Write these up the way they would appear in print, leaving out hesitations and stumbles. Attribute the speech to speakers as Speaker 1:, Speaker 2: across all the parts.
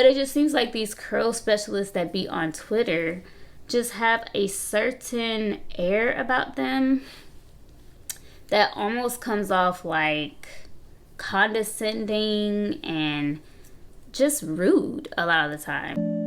Speaker 1: But it just seems like these curl specialists that be on Twitter just have a certain air about them that almost comes off like condescending and just rude a lot of the time.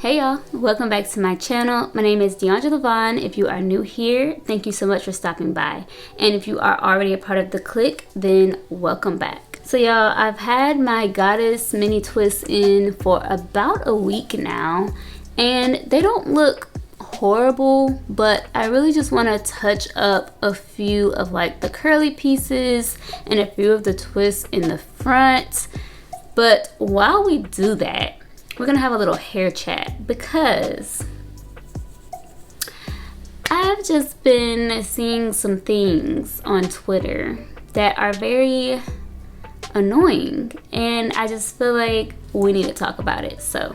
Speaker 1: Hey y'all, welcome back to my channel. My name is D'Angela Vaughn. If you are new here, thank you so much for stopping by. And if you are already a part of the clique, then welcome back. So y'all, I've had my goddess mini twists in for about a week now, and they don't look horrible, but I really just want to touch up a few of like the curly pieces and a few of the twists in the front. But while we do that, we're gonna have a little hair chat because I've just been seeing some things on Twitter that are very annoying, and I just feel like we need to talk about it. So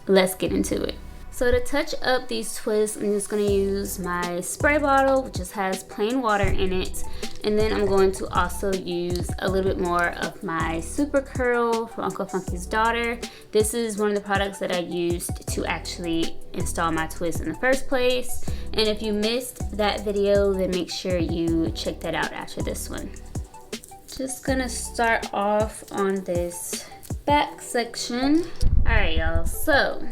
Speaker 1: let's get into it. So to touch up these twists, I'm just going to use my spray bottle, which just has plain water in it. And then I'm going to also use a little bit more of my Supercurl from Uncle Funky's daughter. This is one of the products that I used to actually install my twist in the first place. And if you missed that video, then make sure you check that out after this one. Just gonna start off on this back section. All right, y'all, so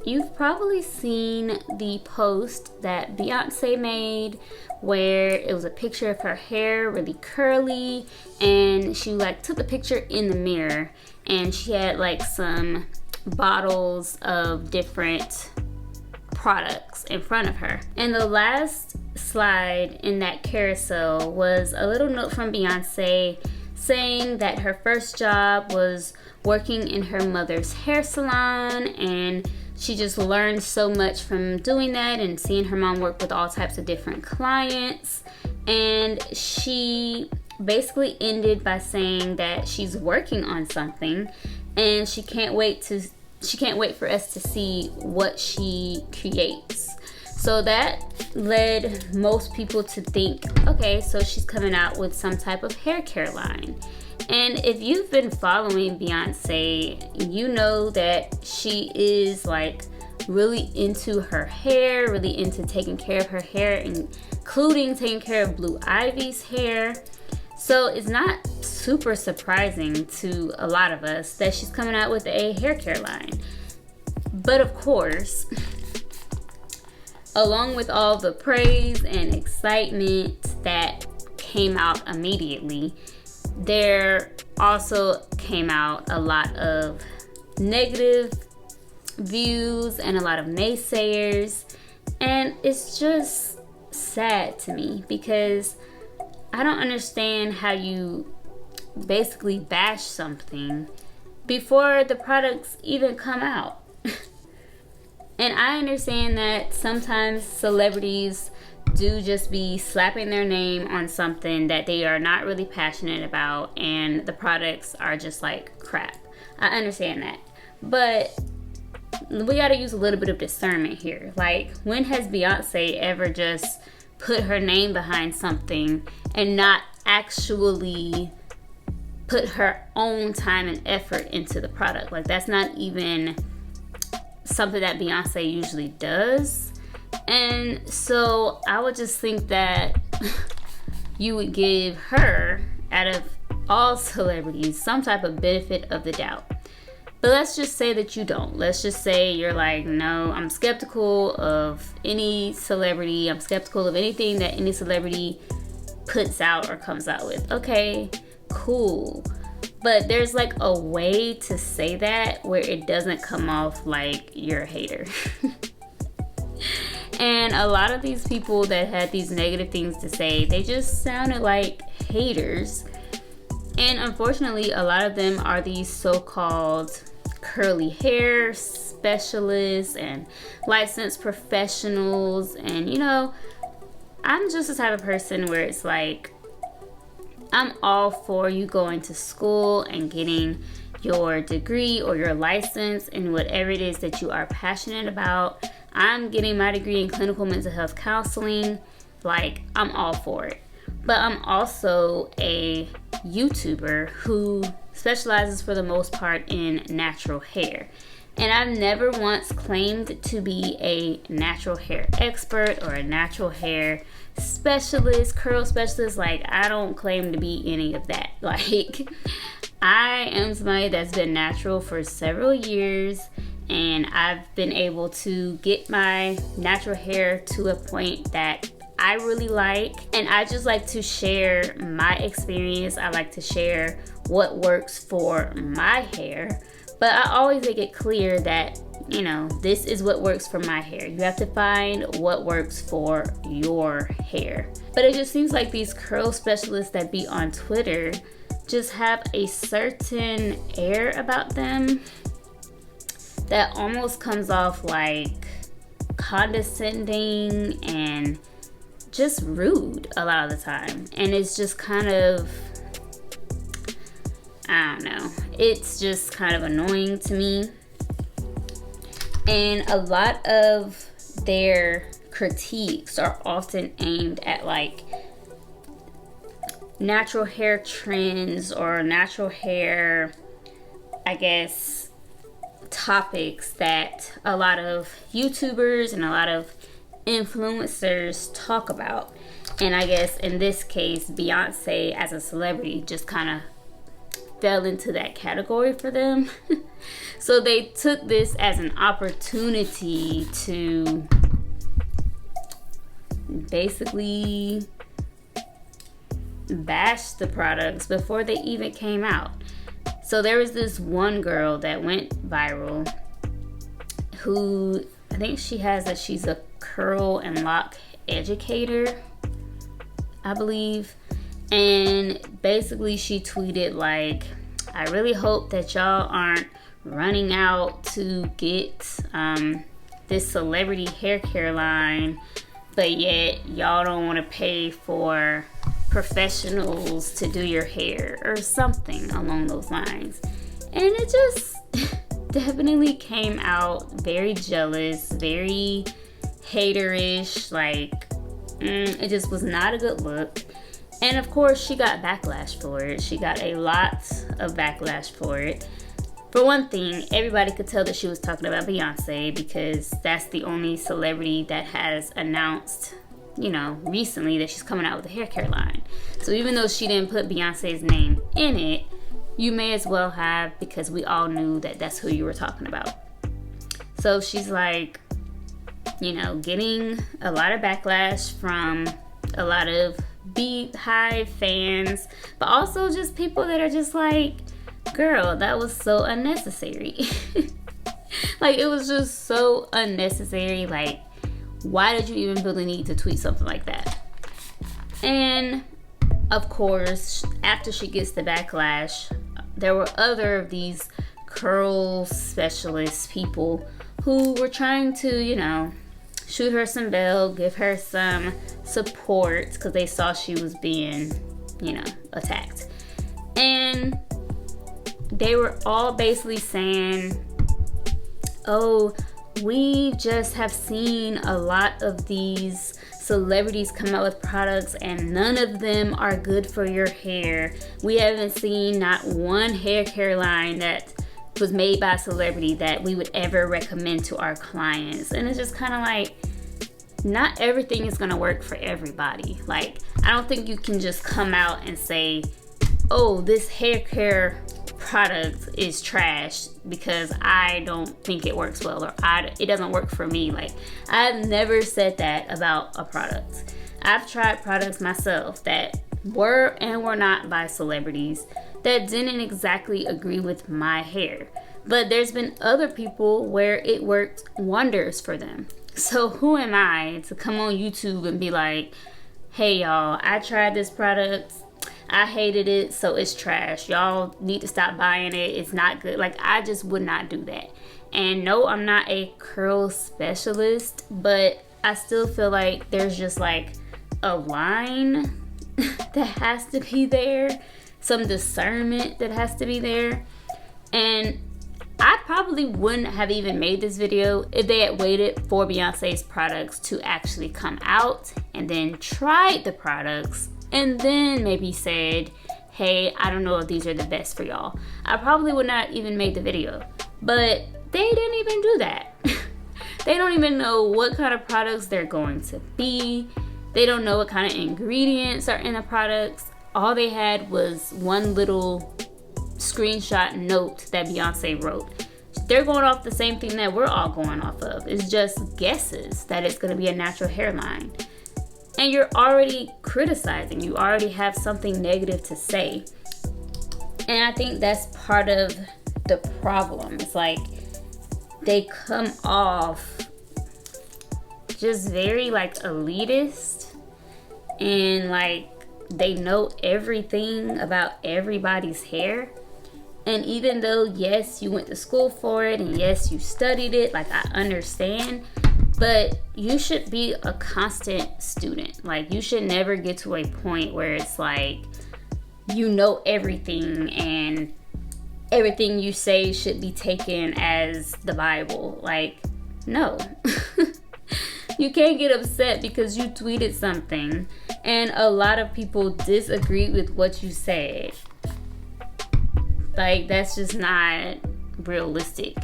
Speaker 1: you've probably seen the post that Beyonce made where it was a picture of her hair really curly, and she like took the picture in the mirror, and she had like some bottles of different products in front of her. And the last slide in that carousel was a little note from Beyonce saying that her first job was working in her mother's hair salon, and she just learned so much from doing that and seeing her mom work with all types of different clients. And she basically ended by saying that she's working on something and she can't wait for us to see what she creates. So that led most people to think, okay, so she's coming out with some type of hair care line. And if you've been following Beyonce, you know that she is like really into her hair, really into taking care of her hair, including taking care of Blue Ivy's hair. So it's not super surprising to a lot of us that she's coming out with a hair care line. But of course, along with all the praise and excitement that came out immediately, there also came out a lot of negative views and a lot of naysayers, and it's just sad to me because I don't understand how you basically bash something before the products even come out. And I understand that sometimes celebrities do just be slapping their name on something that they are not really passionate about, and the products are just like crap. I understand that, but we gotta use a little bit of discernment here. Like, when has Beyonce ever just put her name behind something and not actually put her own time and effort into the product? Like, that's not even something that Beyonce usually does. And so I would just think that you would give her, out of all celebrities, some type of benefit of the doubt. But let's just say that you don't. Let's just say you're like, no, I'm skeptical of any celebrity. I'm skeptical of anything that any celebrity puts out or comes out with. Okay, cool. But there's like a way to say that where it doesn't come off like you're a hater. And a lot of these people that had these negative things to say, they just sounded like haters. And unfortunately, a lot of them are these so-called curly hair specialists and licensed professionals. And you know, I'm just the type of person where it's like, I'm all for you going to school and getting your degree or your license in whatever it is that you are passionate about. I'm getting my degree in clinical mental health counseling. Like, I'm all for it. But I'm also a YouTuber who specializes for the most part in natural hair. And I've never once claimed to be a natural hair expert or a natural hair specialist, curl specialist. Like, I don't claim to be any of that. Like, I am somebody that's been natural for several years, and I've been able to get my natural hair to a point that I really like. And I just like to share my experience. I like to share what works for my hair. But I always make it clear that, you know, this is what works for my hair. You have to find what works for your hair. But it just seems like these curl specialists that be on Twitter just have a certain air about them that almost comes off like condescending and just rude a lot of the time. And it's just kind of, I don't know, it's just kind of annoying to me. And a lot of their critiques are often aimed at like natural hair trends or natural hair, I guess, topics that a lot of YouTubers and a lot of influencers talk about. And I guess in this case, Beyonce as a celebrity just kind of fell into that category for them. So they took this as an opportunity to basically bash the products before they even came out. So there was this one girl that went viral who, I think she's a curl and lock educator, I believe. And basically she tweeted like, I really hope that y'all aren't running out to get this celebrity hair care line, but yet y'all don't want to pay for professionals to do your hair or something along those lines. And it just definitely came out very jealous, very haterish. Like, it just was not a good look. And of course, she got backlash for it. She got a lot of backlash for it. For one thing, everybody could tell that she was talking about Beyonce because that's the only celebrity that has announced, you know, recently that she's coming out with a hair care line. So even though she didn't put Beyonce's name in it, you may as well have, because we all knew that that's who you were talking about. So she's like, you know, getting a lot of backlash from a lot of Beehive fans, but also just people that are just like, girl, that was so unnecessary. Like, it was just so unnecessary. Like, why did you even feel the need to tweet something like that? And of course, after she gets the backlash, there were other of these curl specialist people who were trying to, you know, shoot her some bail, give her some support because they saw she was being, you know, attacked. And they were all basically saying, oh, we just have seen a lot of these celebrities come out with products and none of them are good for your hair. We haven't seen not one hair care line that was made by a celebrity that we would ever recommend to our clients. And it's just kind of like, not everything is gonna work for everybody. Like, I don't think you can just come out and say, oh, this hair care product is trash because I don't think it works well, or it doesn't work for me. Like, I've never said that about a product. I've tried products myself that were and were not by celebrities that didn't exactly agree with my hair, but there's been other people where it worked wonders for them. So who am I to come on YouTube and be like, hey y'all, I tried this product, I hated it, so it's trash. Y'all need to stop buying it. It's not good. Like, I just would not do that. And no, I'm not a curl specialist, but I still feel like there's just like a line that has to be there, some discernment that has to be there. And I probably wouldn't have even made this video if they had waited for Beyonce's products to actually come out and then tried the products and then maybe said, hey, I don't know if these are the best for y'all. I probably would not even made the video. But they didn't even do that. They don't even know what kind of products they're going to be. They don't know what kind of ingredients are in the products. All they had was one little screenshot note that Beyonce wrote. They're going off the same thing that we're all going off of. It's just guesses that it's going to be a natural hairline. And you're already criticizing. You already have something negative to say. And I think that's part of the problem. It's like they come off just very like elitist and like they know everything about everybody's hair. And even though, yes, you went to school for it and yes, you studied it, like I understand, but you should be a constant student. Like you should never get to a point where it's like you know everything and everything you say should be taken as the Bible. Like, no. You can't get upset because you tweeted something and a lot of people disagree with what you said. Like, that's just not realistic.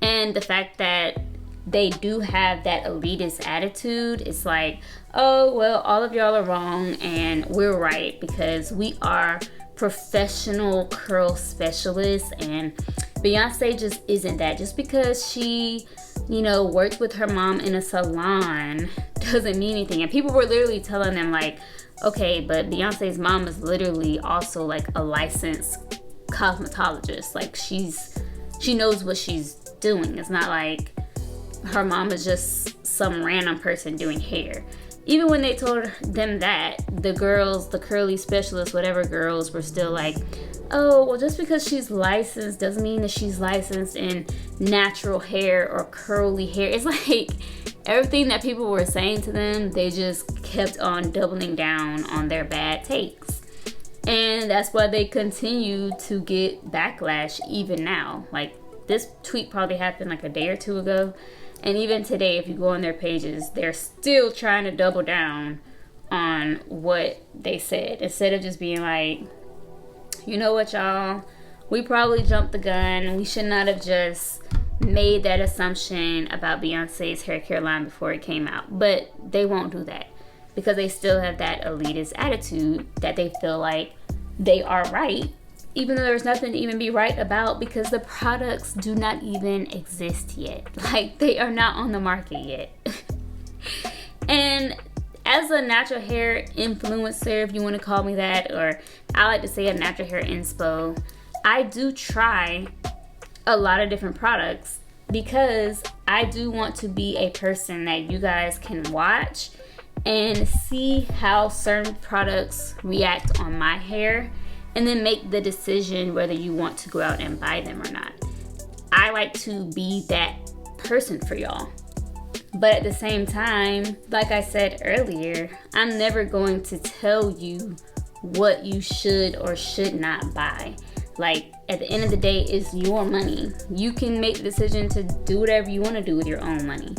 Speaker 1: And the fact that they do have that elitist attitude, it's like, oh, well, all of y'all are wrong and we're right because we are professional curl specialists. And Beyonce just isn't that. Just because she, you know, worked with her mom in a salon doesn't mean anything. And people were literally telling them like, okay, but Beyonce's mom is literally also like a licensed cosmetologist. Like she knows what she's doing. It's not like her mom is just some random person doing hair. Even when they told them that, the girls, the curly specialists, whatever girls, were still like, oh, well, just because she's licensed doesn't mean that she's licensed in natural hair or curly hair. It's like everything that people were saying to them, they just kept on doubling down on their bad takes. And that's why they continue to get backlash even now. Like, this tweet probably happened like a day or two ago. And even today, if you go on their pages, they're still trying to double down on what they said. Instead of just being like, you know what, y'all? We probably jumped the gun. We should not have just made that assumption about Beyonce's hair care line before it came out. But they won't do that because they still have that elitist attitude that they feel like they are right, even though there's nothing to even be right about because the products do not even exist yet. Like, they are not on the market yet. And as a natural hair influencer, if you want to call me that, or I like to say a natural hair inspo, I do try a lot of different products because I do want to be a person that you guys can watch and see how certain products react on my hair and then make the decision whether you want to go out and buy them or not. I like to be that person for y'all. But at the same time, like I said earlier, I'm never going to tell you what you should or should not buy. Like, at the end of the day, it's your money. You can make the decision to do whatever you want to do with your own money.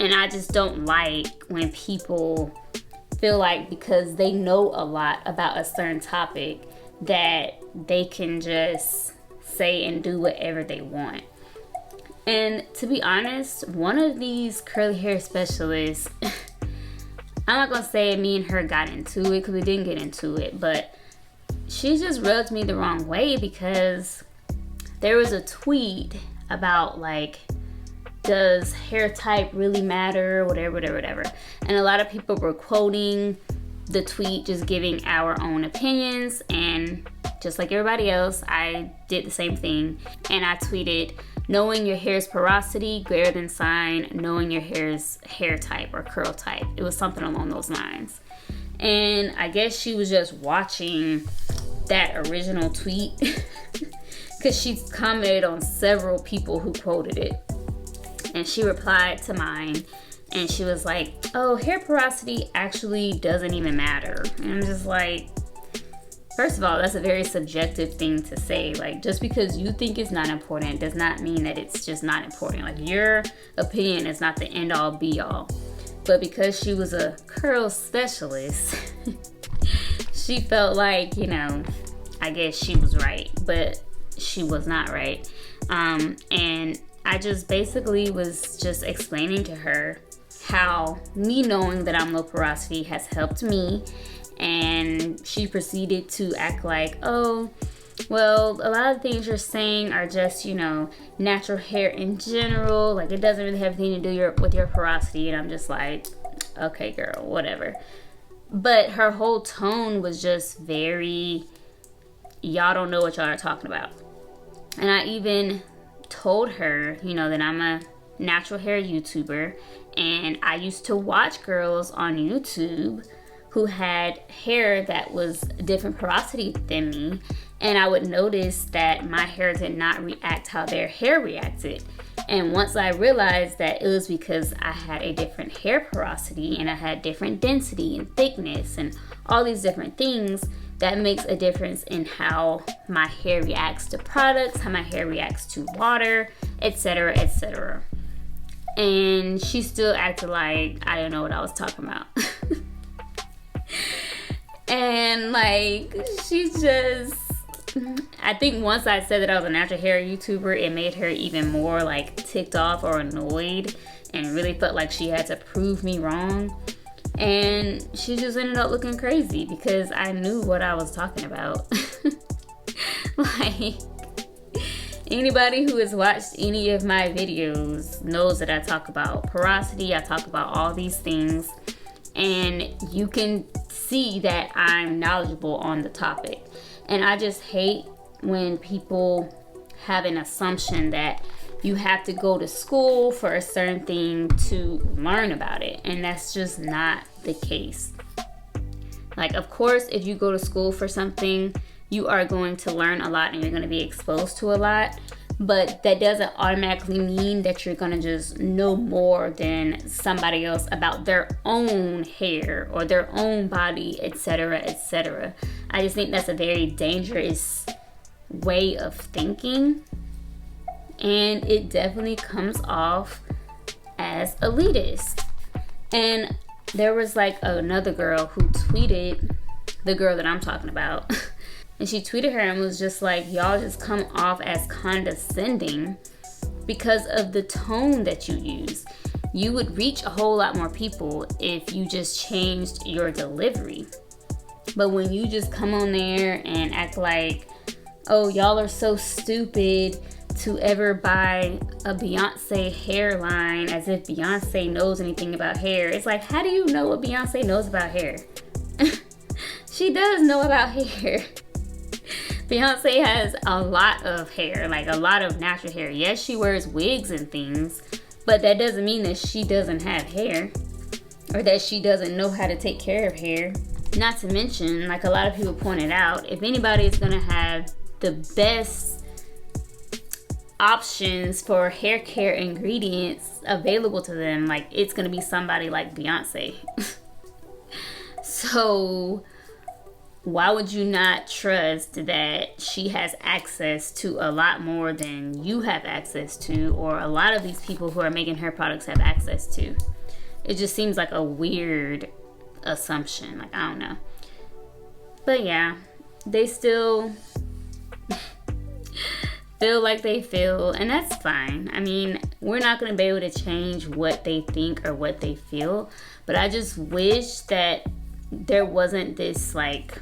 Speaker 1: And I just don't like when people feel like because they know a lot about a certain topic that they can just say and do whatever they want. And to be honest, one of these curly hair specialists, I'm not gonna say me and her got into it because we didn't get into it, but she just rubbed me the wrong way because there was a tweet about like, does hair type really matter, whatever. And a lot of people were quoting the tweet, just giving our own opinions, and just like everybody else, I did the same thing. And I tweeted, knowing your hair's porosity greater than sign knowing your hair's hair type or curl type. It was something along those lines. And I guess she was just watching that original tweet because she commented on several people who quoted it. And she replied to mine and she was like, oh, hair porosity actually doesn't even matter. And I'm just like, First of all, that's a very subjective thing to say. Like, just because you think it's not important does not mean that it's just not important. Like, your opinion is not the end all be all. But because she was a curl specialist, she felt like, you know, I guess she was right, but she was not right. And I just basically was just explaining to her how me knowing that I'm low porosity has helped me. And she proceeded to act like, oh, well, a lot of things you're saying are just, you know, natural hair in general. Like, it doesn't really have anything to do with your porosity. And I'm just like, okay, girl, whatever. But her whole tone was just very, y'all don't know what y'all are talking about. And I even told her, you know, that I'm a natural hair YouTuber. And I used to watch girls on YouTube who had hair that was different porosity than me, and I would notice that my hair did not react how their hair reacted. And once I realized that it was because I had a different hair porosity and I had different density and thickness and all these different things, that makes a difference in how my hair reacts to products, how my hair reacts to water, etc., etc. And she still acted like I didn't know what I was talking about. And like, she just, I think once I said that I was a natural hair YouTuber, it made her even more like ticked off or annoyed and really felt like she had to prove me wrong. And she just ended up looking crazy because I knew what I was talking about. Like, anybody who has watched any of my videos knows that I talk about porosity, I talk about all these things, and you can see that I'm knowledgeable on the topic. And I just hate when people have an assumption that you have to go to school for a certain thing to learn about it, and that's just not the case. Like, of course, if you go to school for something, you are going to learn a lot and you're going to be exposed to a lot, but that doesn't automatically mean that you're going to just know more than somebody else about their own hair or their own body, etc., etc. I just think that's a very dangerous way of thinking, and it definitely comes off as elitist. And there was like another girl who tweeted the girl that I'm talking about. And she tweeted her and was just like, y'all just come off as condescending because of the tone that you use. You would reach a whole lot more people if you just changed your delivery. But when you just come on there and act like, oh, y'all are so stupid to ever buy a Beyonce hairline, as if Beyonce knows anything about hair. It's like, how do you know what Beyonce knows about hair? She does know about hair. Beyonce has a lot of hair, like a lot of natural hair. Yes, she wears wigs and things, but that doesn't mean that she doesn't have hair or that she doesn't know how to take care of hair. Not to mention, like a lot of people pointed out, if anybody is going to have the best options for hair care ingredients available to them, like, it's going to be somebody like Beyonce. So why would you not trust that she has access to a lot more than you have access to, or a lot of these people who are making her products have access to? It just seems like a weird assumption. Like, I don't know. But yeah, they still feel like they feel, and that's fine. I mean, we're not going to be able to change what they think or what they feel, but I just wish that there wasn't this, like,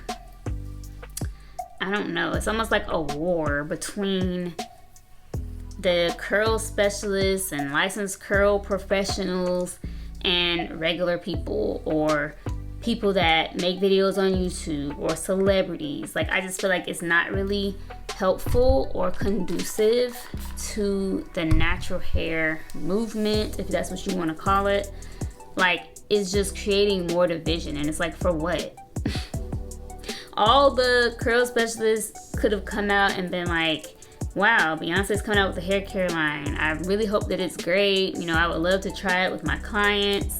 Speaker 1: I don't know, it's almost like a war between the curl specialists and licensed curl professionals and regular people, or people that make videos on YouTube, or celebrities. Like, I just feel like it's not really helpful or conducive to the natural hair movement, if that's what you want to call it. Like, it's just creating more division, and it's like, for what? All the curl specialists could have come out and been like, wow, Beyonce's coming out with a hair care line. I really hope that it's great. You know, I would love to try it with my clients.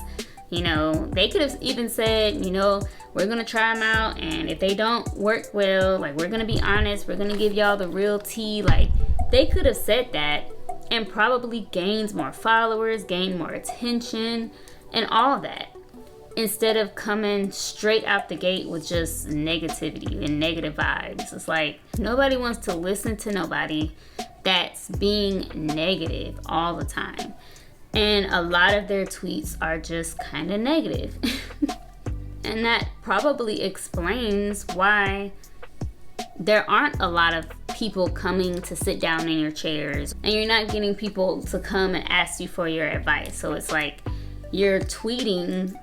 Speaker 1: You know, they could have even said, you know, we're gonna try them out, and if they don't work well, like, we're gonna be honest, we're gonna give y'all the real tea. Like, they could have said that and probably gained more followers, gained more attention, and all that, instead of coming straight out the gate with just negativity and negative vibes. It's like, nobody wants to listen to nobody that's being negative all the time. And a lot of their tweets are just kind of negative. And that probably explains why there aren't a lot of people coming to sit down in your chairs, and you're not getting people to come and ask you for your advice. So it's like you're tweeting,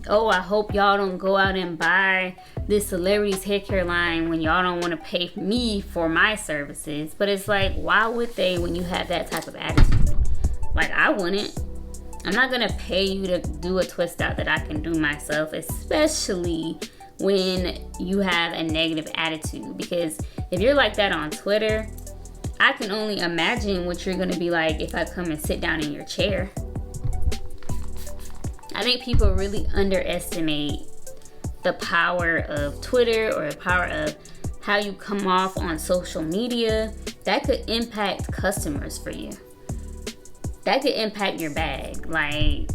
Speaker 1: oh, I hope y'all don't go out and buy this celebrity's hair care line when y'all don't want to pay me for my services. But it's like, why would they when you have that type of attitude? Like, I wouldn't. I'm not gonna pay you to do a twist out that I can do myself, especially when you have a negative attitude. Because if you're like that on Twitter, I can only imagine what you're gonna be like if I come and sit down in your chair. I think people really underestimate the power of Twitter, or the power of how you come off on social media. That could impact customers for you. That could impact your bag. Like,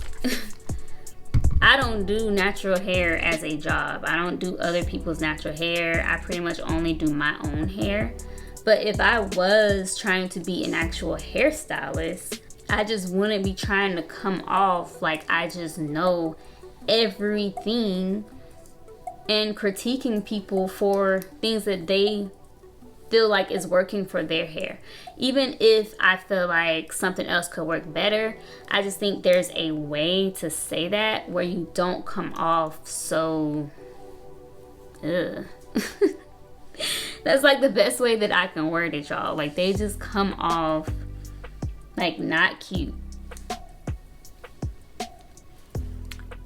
Speaker 1: I don't do natural hair as a job. I don't do other people's natural hair. I pretty much only do my own hair. But if I was trying to be an actual hairstylist, I just wouldn't be trying to come off like I just know everything and critiquing people for things that they feel like is working for their hair. Even if I feel like something else could work better, I just think there's a way to say that where you don't come off so ugh. That's like the best way that I can word it, y'all. Like, they just come off like not cute.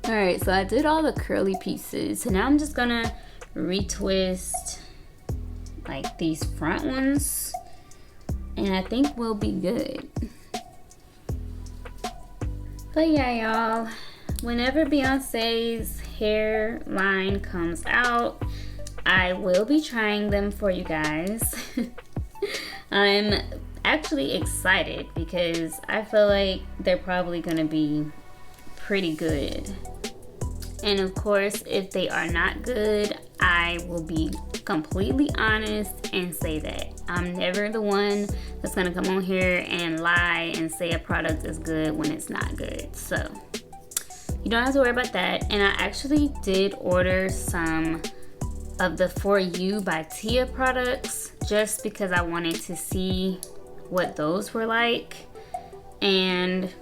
Speaker 1: Alright, so I did all the curly pieces. So now I'm just gonna retwist like these front ones, and I think we'll be good. But yeah, y'all, whenever Beyonce's hair line comes out, I will be trying them for you guys. I'm actually excited because I feel like they're probably gonna be pretty good. And of course, if they are not good, I will be completely honest and say that. I'm never the one that's gonna come on here and lie and say a product is good when it's not good. So you don't have to worry about that. And I actually did order some of the For You by Tia products just because I wanted to see what those were like, and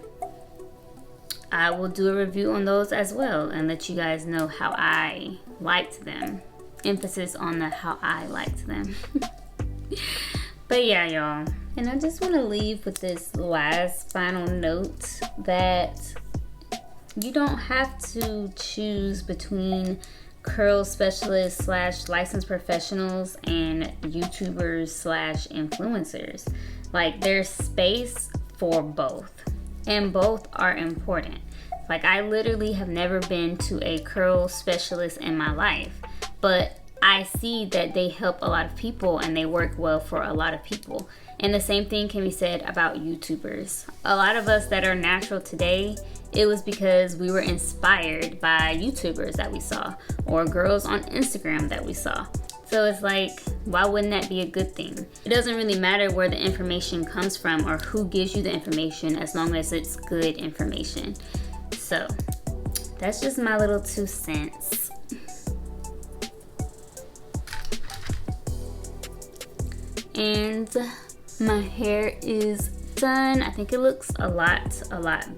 Speaker 1: I will do a review on those as well and let you guys know how I liked them. Emphasis on the how I liked them. But yeah, y'all, and I just want to leave with this last final note that you don't have to choose between curl specialists / licensed professionals and YouTubers / influencers. Like, there's space for both, and both are important. Like, I literally have never been to a curl specialist in my life, but I see that they help a lot of people and they work well for a lot of people. And the same thing can be said about YouTubers. A lot of us that are natural today, it was because we were inspired by YouTubers that we saw, or girls on Instagram that we saw. So it's like, why wouldn't that be a good thing? It doesn't really matter where the information comes from or who gives you the information, as long as it's good information. So that's just my little 2 cents. And my hair is done. I think it looks a lot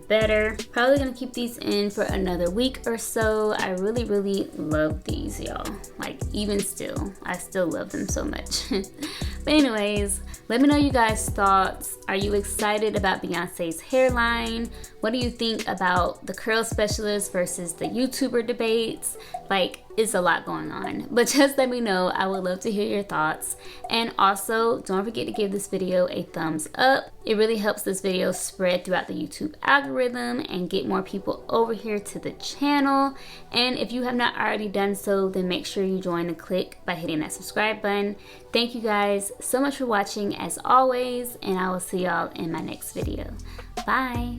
Speaker 1: better. Probably gonna keep these in for another week or so. I really love these, y'all. Like, even still, I still love them so much. But anyways, let me know you guys' thoughts. Are you excited about Beyonce's hairline? What do you think about the curl specialist versus the YouTuber debates? Like, it's a lot going on, but just let me know. I would love to hear your thoughts. And also, don't forget to give this video a thumbs up. It really helps this video spread throughout the YouTube algorithm and get more people over here to the channel. And if you have not already done so, then make sure you join the Clique by hitting that subscribe button. Thank you guys so much for watching as always, and I will see y'all in my next video. Bye.